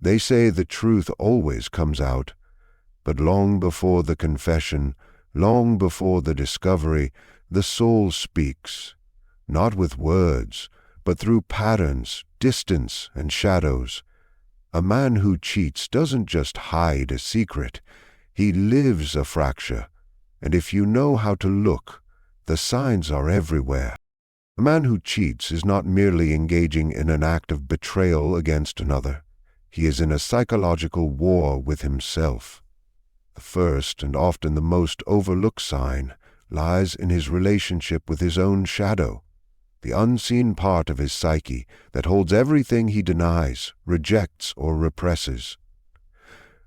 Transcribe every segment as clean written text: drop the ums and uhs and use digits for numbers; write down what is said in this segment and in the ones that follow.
They say the truth always comes out, but long before the confession, long before the discovery, the soul speaks, not with words, but through patterns, distance, and shadows. A man who cheats doesn't just hide a secret, he lives a fracture, and if you know how to look, the signs are everywhere. A man who cheats is not merely engaging in an act of betrayal against another. He is in a psychological war with himself. The first and often the most overlooked sign lies in his relationship with his own shadow, the unseen part of his psyche that holds everything he denies, rejects, or represses.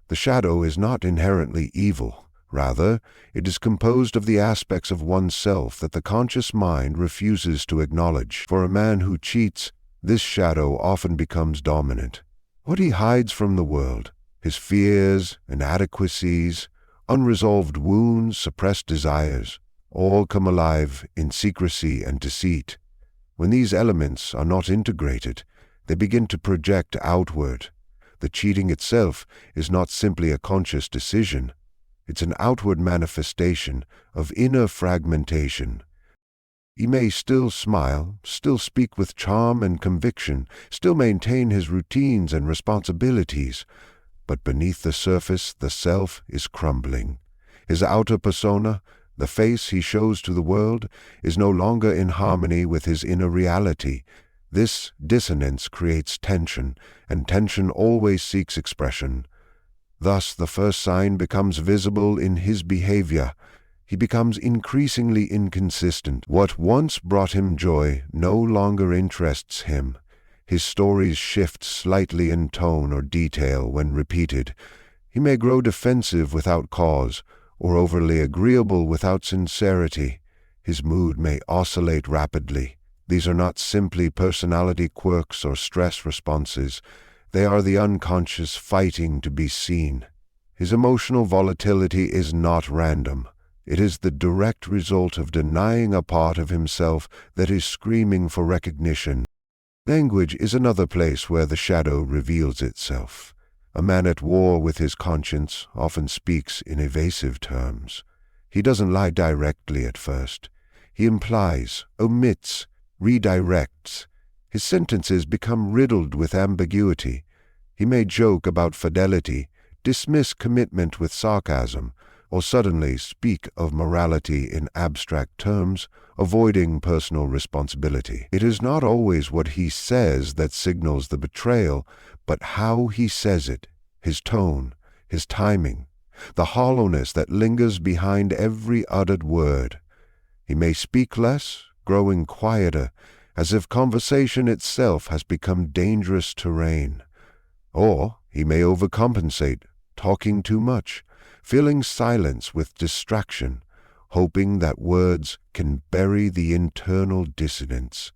The shadow is not inherently evil. Rather, it is composed of the aspects of oneself that the conscious mind refuses to acknowledge. For a man who cheats, this shadow often becomes dominant. What he hides from the world, his fears, inadequacies, unresolved wounds, suppressed desires, all come alive in secrecy and deceit. When these elements are not integrated, they begin to project outward. The cheating itself is not simply a conscious decision. It's an outward manifestation of inner fragmentation. He may still smile, still speak with charm and conviction, still maintain his routines and responsibilities, but beneath the surface the self is crumbling. His outer persona, the face he shows to the world, is no longer in harmony with his inner reality. This dissonance creates tension, and tension always seeks expression. Thus the first sign becomes visible in his behavior. He becomes increasingly inconsistent. What once brought him joy no longer interests him. His stories shift slightly in tone or detail when repeated. He may grow defensive without cause, or overly agreeable without sincerity. His mood may oscillate rapidly. These are not simply personality quirks or stress responses. They are the unconscious fighting to be seen. His emotional volatility is not random. It is the direct result of denying a part of himself that is screaming for recognition. Language is another place where the shadow reveals itself. A man at war with his conscience often speaks in evasive terms. He doesn't lie directly at first. He implies, omits, redirects. His sentences become riddled with ambiguity. He may joke about fidelity, dismiss commitment with sarcasm, or suddenly speak of morality in abstract terms, avoiding personal responsibility. It is not always what he says that signals the betrayal, but how he says it, his tone, his timing, the hollowness that lingers behind every uttered word. He may speak less, growing quieter, as if conversation itself has become dangerous terrain. Or he may overcompensate, talking too much, filling silence with distraction, hoping that words can bury the internal dissonance.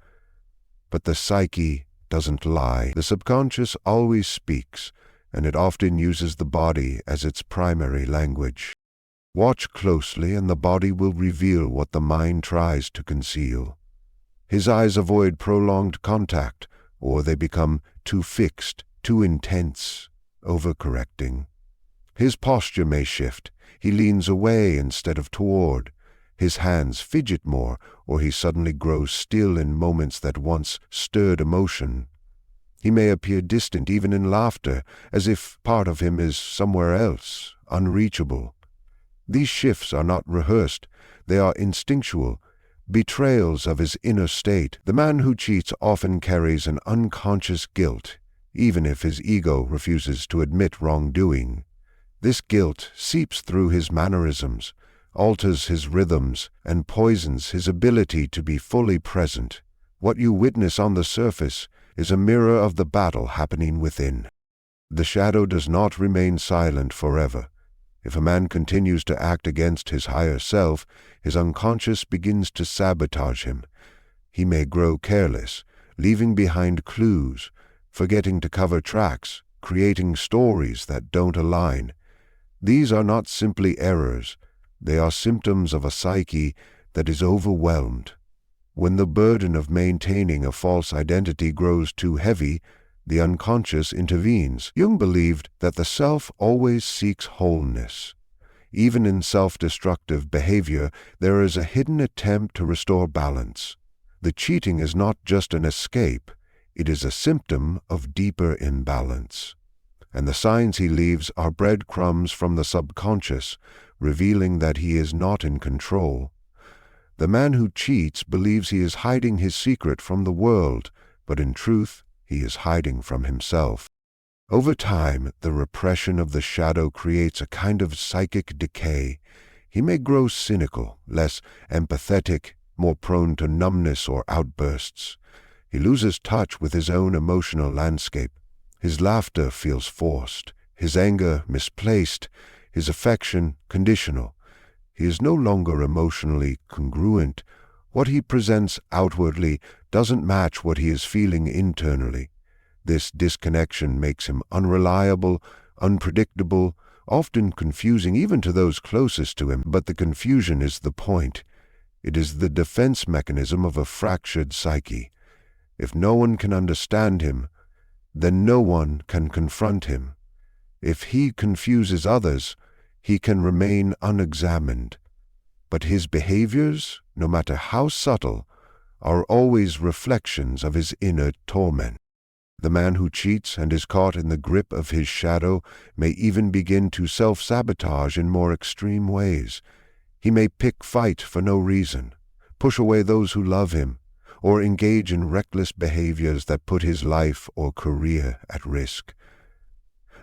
But the psyche doesn't lie. The subconscious always speaks, and it often uses the body as its primary language. Watch closely, and the body will reveal what the mind tries to conceal. His eyes avoid prolonged contact, or they become too fixed, too intense, overcorrecting. His posture may shift. He leans away instead of toward. His hands fidget more, or he suddenly grows still in moments that once stirred emotion. He may appear distant even in laughter, as if part of him is somewhere else, unreachable. These shifts are not rehearsed. They are instinctual, betrayals of his inner state. The man who cheats often carries an unconscious guilt, even if his ego refuses to admit wrongdoing. This guilt seeps through his mannerisms, alters his rhythms, and poisons his ability to be fully present. What you witness on the surface is a mirror of the battle happening within. The shadow does not remain silent forever. If a man continues to act against his higher self, his unconscious begins to sabotage him. He may grow careless, leaving behind clues, forgetting to cover tracks, creating stories that don't align. These are not simply errors. They are symptoms of a psyche that is overwhelmed. When the burden of maintaining a false identity grows too heavy, The unconscious intervenes. Jung believed that the self always seeks wholeness. Even in self-destructive behavior, there is a hidden attempt to restore balance. The cheating is not just an escape, it is a symptom of deeper imbalance. And the signs he leaves are breadcrumbs from the subconscious, revealing that he is not in control. The man who cheats believes he is hiding his secret from the world, but in truth, he is hiding from himself. Over time, the repression of the shadow creates a kind of psychic decay. He may grow cynical, less empathetic, more prone to numbness or outbursts. He loses touch with his own emotional landscape. His laughter feels forced, his anger misplaced, his affection conditional. He is no longer emotionally congruent. What he presents outwardly doesn't match what he is feeling internally. This disconnection makes him unreliable, unpredictable, often confusing even to those closest to him, but the confusion is the point. It is the defense mechanism of a fractured psyche. If no one can understand him, then no one can confront him. If he confuses others, he can remain unexamined. But his behaviors, no matter how subtle, are always reflections of his inner torment. The man who cheats and is caught in the grip of his shadow may even begin to self-sabotage in more extreme ways. He may pick fight for no reason, push away those who love him, or engage in reckless behaviors that put his life or career at risk.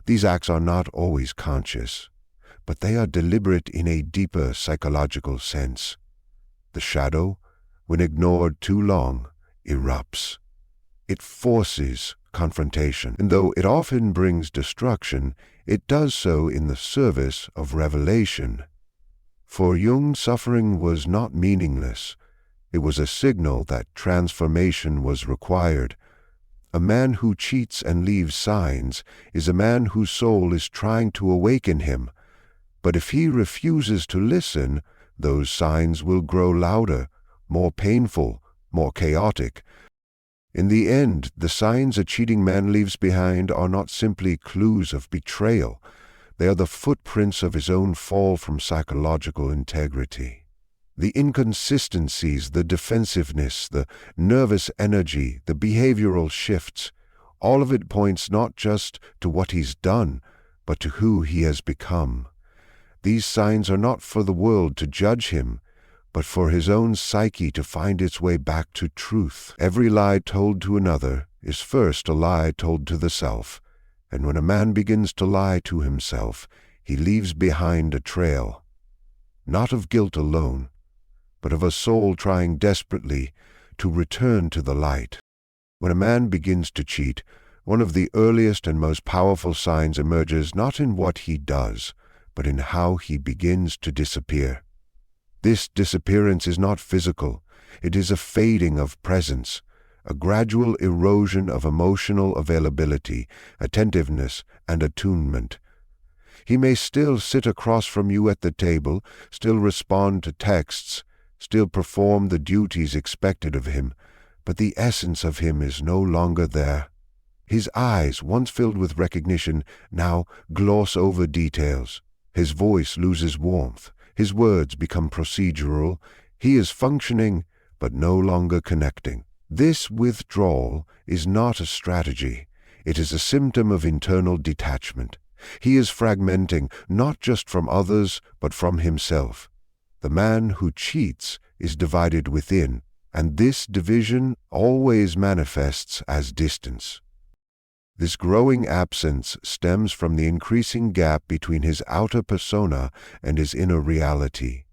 These acts are not always conscious, but they are deliberate in a deeper psychological sense. The shadow, when ignored too long, erupts. It forces confrontation, and though it often brings destruction, it does so in the service of revelation. For Jung, suffering was not meaningless. It was a signal that transformation was required. A man who cheats and leaves signs is a man whose soul is trying to awaken him. But if he refuses to listen, those signs will grow louder, more painful, more chaotic. In the end, the signs a cheating man leaves behind are not simply clues of betrayal. They are the footprints of his own fall from psychological integrity. The inconsistencies, the defensiveness, the nervous energy, the behavioral shifts, all of it points not just to what he's done, but to who he has become. These signs are not for the world to judge him, but for his own psyche to find its way back to truth. Every lie told to another is first a lie told to the self, and when a man begins to lie to himself, he leaves behind a trail, not of guilt alone, but of a soul trying desperately to return to the light. When a man begins to cheat, one of the earliest and most powerful signs emerges not in what he does, but in how he begins to disappear. This disappearance is not physical. It is a fading of presence, a gradual erosion of emotional availability, attentiveness, and attunement. He may still sit across from you at the table, still respond to texts, still perform the duties expected of him, but the essence of him is no longer there. His eyes, once filled with recognition, now gloss over details. His voice loses warmth. His words become procedural. He is functioning, but no longer connecting. This withdrawal is not a strategy. It is a symptom of internal detachment. He is fragmenting, not just from others, but from himself. The man who cheats is divided within, and this division always manifests as distance. This growing absence stems from the increasing gap between his outer persona and his inner reality.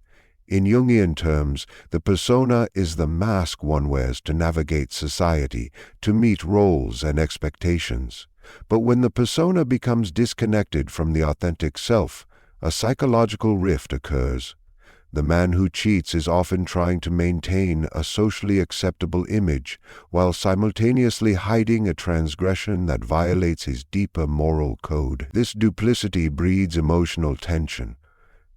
In Jungian terms, the persona is the mask one wears to navigate society, to meet roles and expectations. But when the persona becomes disconnected from the authentic self, a psychological rift occurs. The man who cheats is often trying to maintain a socially acceptable image, while simultaneously hiding a transgression that violates his deeper moral code. This duplicity breeds emotional tension.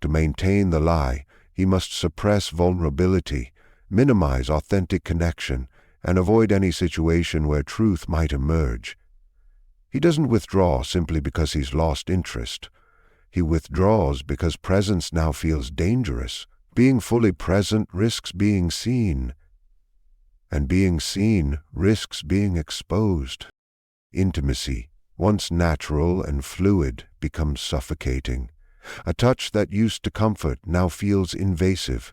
To maintain the lie, he must suppress vulnerability, minimize authentic connection, and avoid any situation where truth might emerge. He doesn't withdraw simply because he's lost interest. He withdraws because presence now feels dangerous. Being fully present risks being seen, and being seen risks being exposed. Intimacy, once natural and fluid, becomes suffocating. A touch that used to comfort now feels invasive.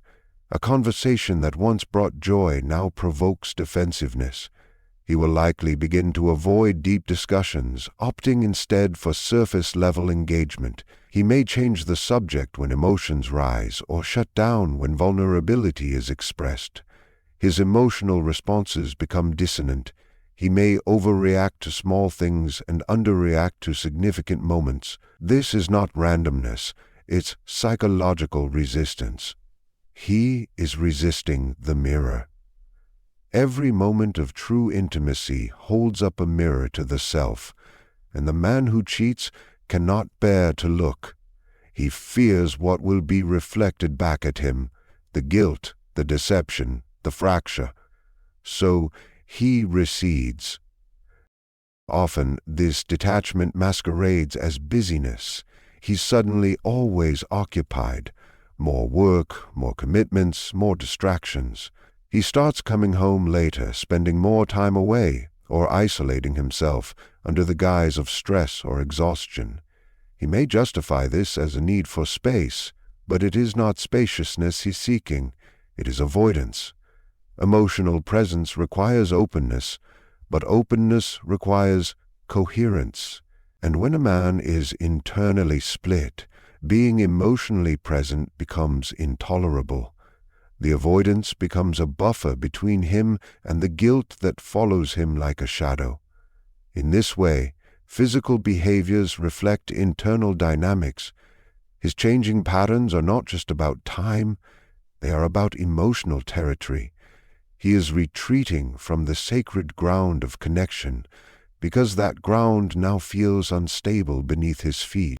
A conversation that once brought joy now provokes defensiveness. He will likely begin to avoid deep discussions, opting instead for surface-level engagement. He may change the subject when emotions rise or shut down when vulnerability is expressed. His emotional responses become dissonant. He may overreact to small things and underreact to significant moments. This is not randomness, it's psychological resistance. He is resisting the mirror. Every moment of true intimacy holds up a mirror to the self, and the man who cheats cannot bear to look. He fears what will be reflected back at him, the guilt, the deception, the fracture. So he recedes. Often this detachment masquerades as busyness. He's suddenly always occupied. More work, more commitments, more distractions. He starts coming home later, spending more time away, or isolating himself under the guise of stress or exhaustion. He may justify this as a need for space, but it is not spaciousness he's seeking, it is avoidance. Emotional presence requires openness, but openness requires coherence. And when a man is internally split, being emotionally present becomes intolerable. The avoidance becomes a buffer between him and the guilt that follows him like a shadow. In this way, physical behaviors reflect internal dynamics. His changing patterns are not just about time, they are about emotional territory. He is retreating from the sacred ground of connection, because that ground now feels unstable beneath his feet.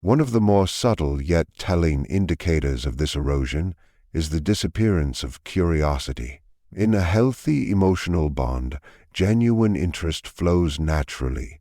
One of the more subtle yet telling indicators of this erosion is the disappearance of curiosity. In a healthy emotional bond, genuine interest flows naturally,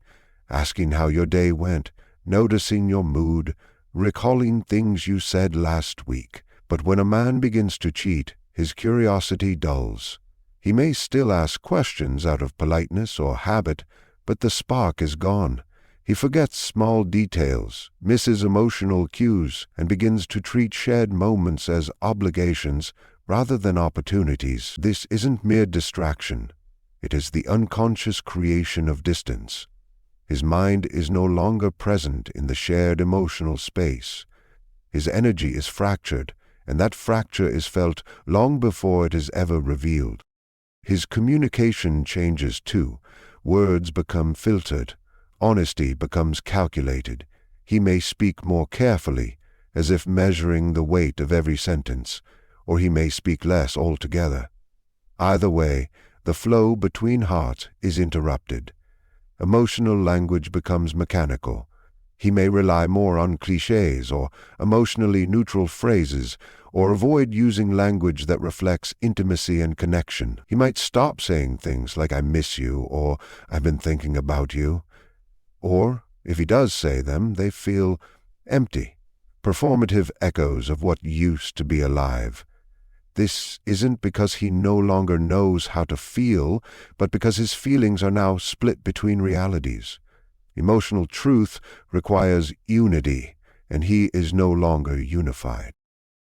asking how your day went, noticing your mood, recalling things you said last week. But when a man begins to cheat, his curiosity dulls. He may still ask questions out of politeness or habit, but the spark is gone. He forgets small details, misses emotional cues, and begins to treat shared moments as obligations rather than opportunities. This isn't mere distraction. It is the unconscious creation of distance. His mind is no longer present in the shared emotional space. His energy is fractured, and that fracture is felt long before it is ever revealed. His communication changes too. Words become filtered. Honesty becomes calculated. He may speak more carefully, as if measuring the weight of every sentence, or he may speak less altogether. Either way, the flow between hearts is interrupted. Emotional language becomes mechanical. He may rely more on clichés or emotionally neutral phrases, or avoid using language that reflects intimacy and connection. He might stop saying things like "I miss you" or "I've been thinking about you." Or, if he does say them, they feel empty, performative echoes of what used to be alive. This isn't because he no longer knows how to feel, but because his feelings are now split between realities. Emotional truth requires unity, and he is no longer unified.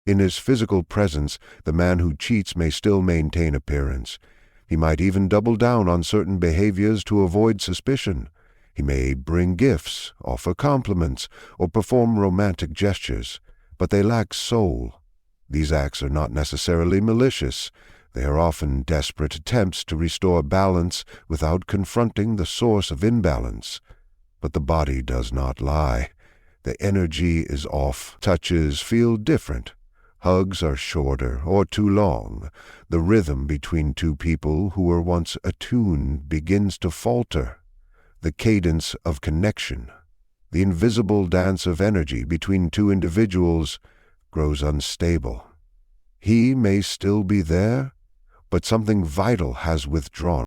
In his physical presence, the man who cheats may still maintain appearance. He might even double down on certain behaviors to avoid suspicion. He may bring gifts, offer compliments, or perform romantic gestures, but they lack soul. These acts are not necessarily malicious. They are often desperate attempts to restore balance without confronting the source of imbalance. But the body does not lie. The energy is off. Touches feel different. Hugs are shorter or too long. The rhythm between two people who were once attuned begins to falter. The cadence of connection, the invisible dance of energy between two individuals, grows unstable. He may still be there, but something vital has withdrawn.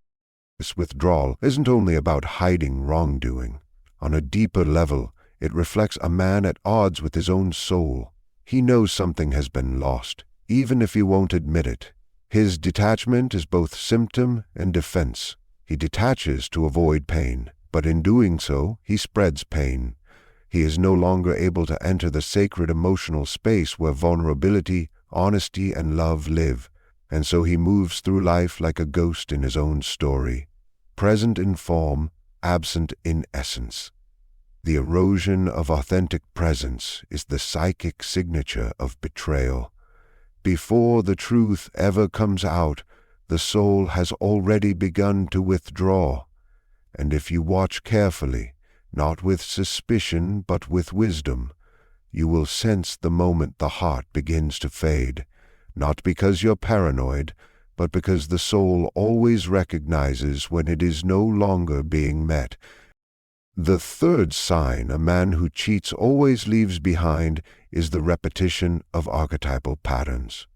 This withdrawal isn't only about hiding wrongdoing. On a deeper level, it reflects a man at odds with his own soul. He knows something has been lost, even if he won't admit it. His detachment is both symptom and defense. He detaches to avoid pain, but in doing so, he spreads pain. He is no longer able to enter the sacred emotional space where vulnerability, honesty, and love live, and so he moves through life like a ghost in his own story, present in form, absent in essence. The erosion of authentic presence is the psychic signature of betrayal. Before the truth ever comes out, the soul has already begun to withdraw, and if you watch carefully, not with suspicion but with wisdom, you will sense the moment the heart begins to fade, not because you're paranoid, but because the soul always recognizes when it is no longer being met. The third sign a man who cheats always leaves behind is the repetition of archetypal patterns.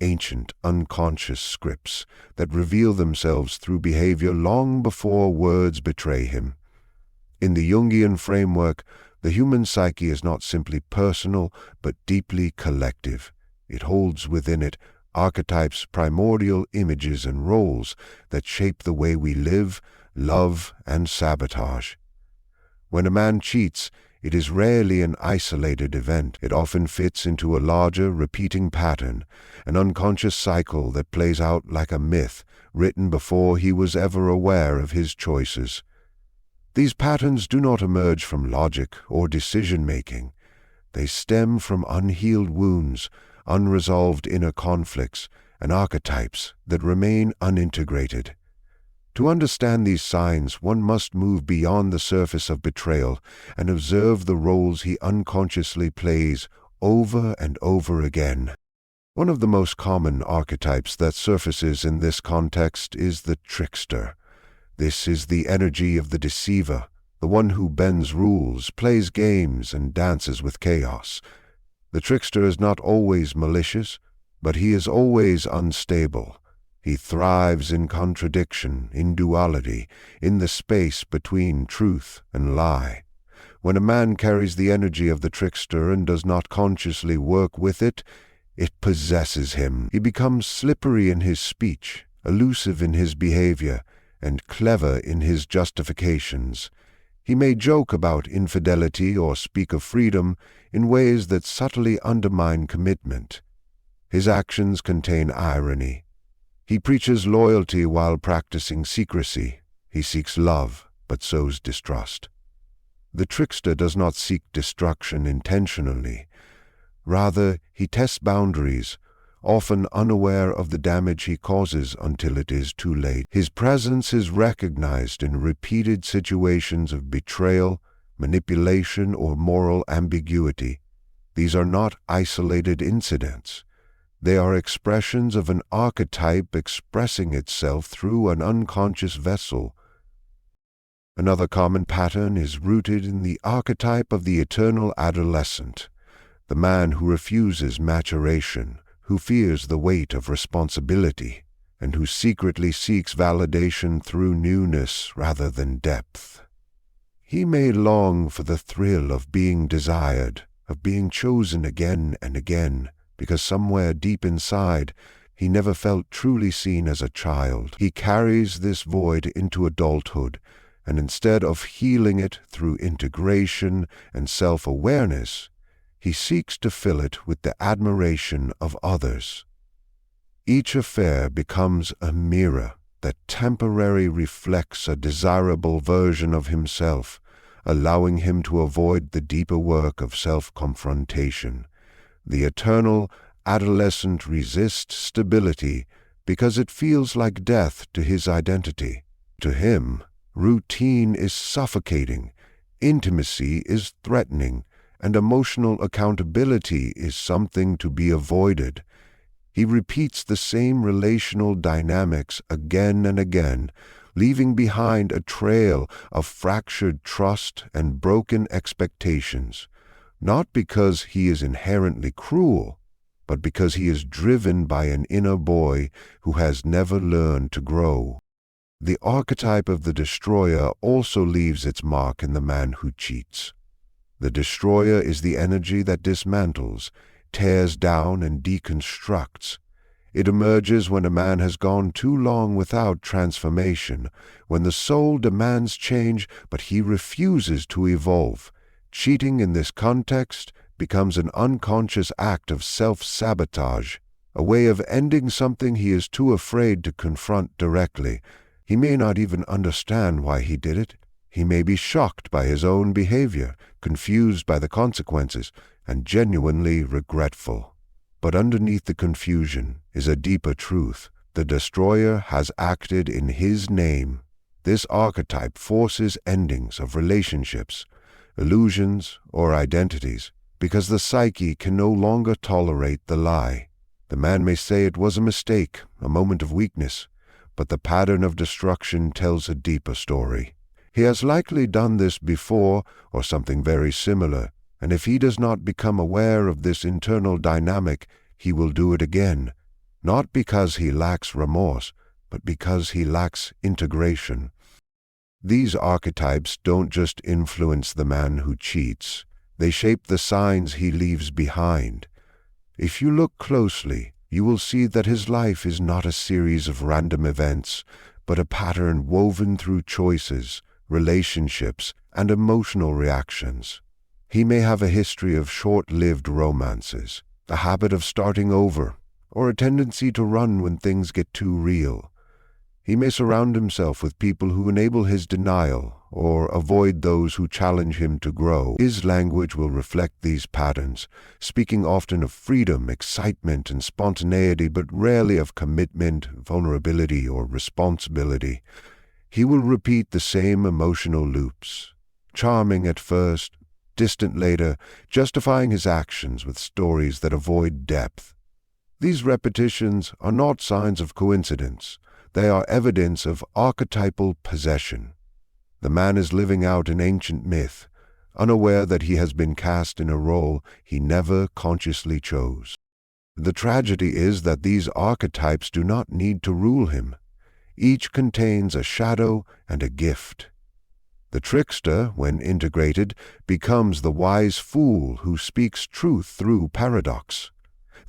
Ancient, unconscious scripts that reveal themselves through behavior long before words betray him. In the Jungian framework, the human psyche is not simply personal, but deeply collective. It holds within it archetypes, primordial images and roles that shape the way we live, love, and sabotage. When a man cheats, it is rarely an isolated event. It often fits into a larger, repeating pattern, an unconscious cycle that plays out like a myth written before he was ever aware of his choices. These patterns do not emerge from logic or decision-making. They stem from unhealed wounds, unresolved inner conflicts, and archetypes that remain unintegrated. To understand these signs, one must move beyond the surface of betrayal and observe the roles he unconsciously plays over and over again. One of the most common archetypes that surfaces in this context is the trickster. This is the energy of the deceiver, the one who bends rules, plays games, and dances with chaos. The trickster is not always malicious, but he is always unstable. He thrives in contradiction, in duality, in the space between truth and lie. When a man carries the energy of the trickster and does not consciously work with it, it possesses him. He becomes slippery in his speech, elusive in his behavior, and clever in his justifications. He may joke about infidelity or speak of freedom in ways that subtly undermine commitment. His actions contain irony. He preaches loyalty while practicing secrecy. He seeks love, but sows distrust. The trickster does not seek destruction intentionally. Rather, he tests boundaries, often unaware of the damage he causes until it is too late. His presence is recognized in repeated situations of betrayal, manipulation, or moral ambiguity. These are not isolated incidents. They are expressions of an archetype expressing itself through an unconscious vessel. Another common pattern is rooted in the archetype of the eternal adolescent, the man who refuses maturation, who fears the weight of responsibility, and who secretly seeks validation through newness rather than depth. He may long for the thrill of being desired, of being chosen again and again, because somewhere deep inside, he never felt truly seen as a child. He carries this void into adulthood, and instead of healing it through integration and self-awareness, he seeks to fill it with the admiration of others. Each affair becomes a mirror that temporarily reflects a desirable version of himself, allowing him to avoid the deeper work of self-confrontation. The eternal adolescent resists stability because it feels like death to his identity. To him, routine is suffocating, intimacy is threatening, and emotional accountability is something to be avoided. He repeats the same relational dynamics again and again, leaving behind a trail of fractured trust and broken expectations, not because he is inherently cruel, but because he is driven by an inner boy who has never learned to grow. The archetype of the destroyer also leaves its mark in the man who cheats. The destroyer is the energy that dismantles, tears down, and deconstructs. It emerges when a man has gone too long without transformation, when the soul demands change but he refuses to evolve. Cheating in this context becomes an unconscious act of self-sabotage, a way of ending something he is too afraid to confront directly. He may not even understand why he did it. He may be shocked by his own behavior, confused by the consequences, and genuinely regretful. But underneath the confusion is a deeper truth. The destroyer has acted in his name. This archetype forces endings of relationships, illusions, or identities, because the psyche can no longer tolerate the lie. The man may say it was a mistake, a moment of weakness, but the pattern of destruction tells a deeper story. He has likely done this before, or something very similar, and if he does not become aware of this internal dynamic, he will do it again, not because he lacks remorse, but because he lacks integration. These archetypes don't just influence the man who cheats, they shape the signs he leaves behind. If you look closely, you will see that his life is not a series of random events, but a pattern woven through choices, relationships, and emotional reactions. He may have a history of short-lived romances, a habit of starting over, or a tendency to run when things get too real. He may surround himself with people who enable his denial or avoid those who challenge him to grow. His language will reflect these patterns, speaking often of freedom, excitement, and spontaneity, but rarely of commitment, vulnerability, or responsibility. He will repeat the same emotional loops, charming at first, distant later, justifying his actions with stories that avoid depth. These repetitions are not signs of coincidence. They are evidence of archetypal possession. The man is living out an ancient myth, unaware that he has been cast in a role he never consciously chose. The tragedy is that these archetypes do not need to rule him. Each contains a shadow and a gift. The trickster, when integrated, becomes the wise fool who speaks truth through paradox.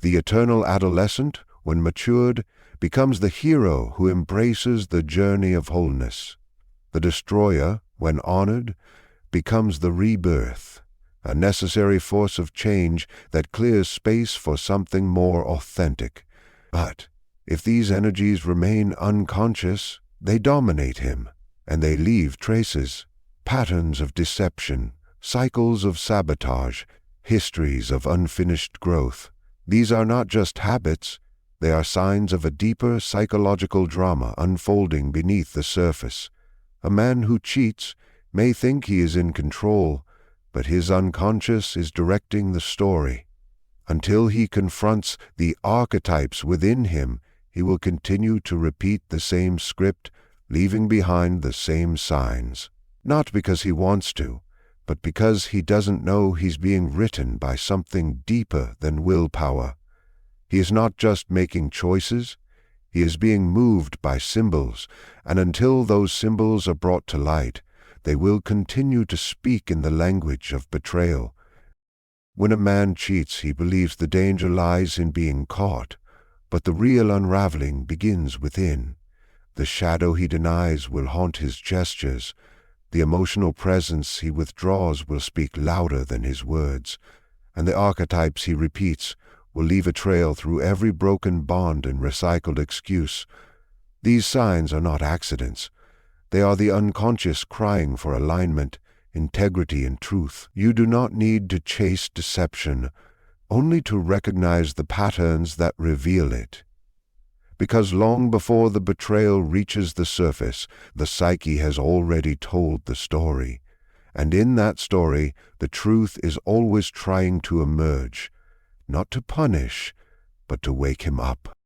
The eternal adolescent, when matured, becomes the hero who embraces the journey of wholeness. The destroyer, when honored, becomes the rebirth, a necessary force of change that clears space for something more authentic. But if these energies remain unconscious, they dominate him, and they leave traces, patterns of deception, cycles of sabotage, histories of unfinished growth. These are not just habits, they are signs of a deeper psychological drama unfolding beneath the surface. A man who cheats may think he is in control, but his unconscious is directing the story. Until he confronts the archetypes within him, he will continue to repeat the same script, leaving behind the same signs. Not because he wants to, but because he doesn't know he's being written by something deeper than willpower. He is not just making choices, he is being moved by symbols, and until those symbols are brought to light, they will continue to speak in the language of betrayal. When a man cheats, he believes the danger lies in being caught, but the real unraveling begins within. The shadow he denies will haunt his gestures. The emotional presence he withdraws will speak louder than his words, and the archetypes he repeats will leave a trail through every broken bond and recycled excuse. These signs are not accidents. They are the unconscious crying for alignment, integrity, and truth. You do not need to chase deception, only to recognize the patterns that reveal it. Because long before the betrayal reaches the surface, the psyche has already told the story. And in that story, the truth is always trying to emerge, not to punish, but to wake him up.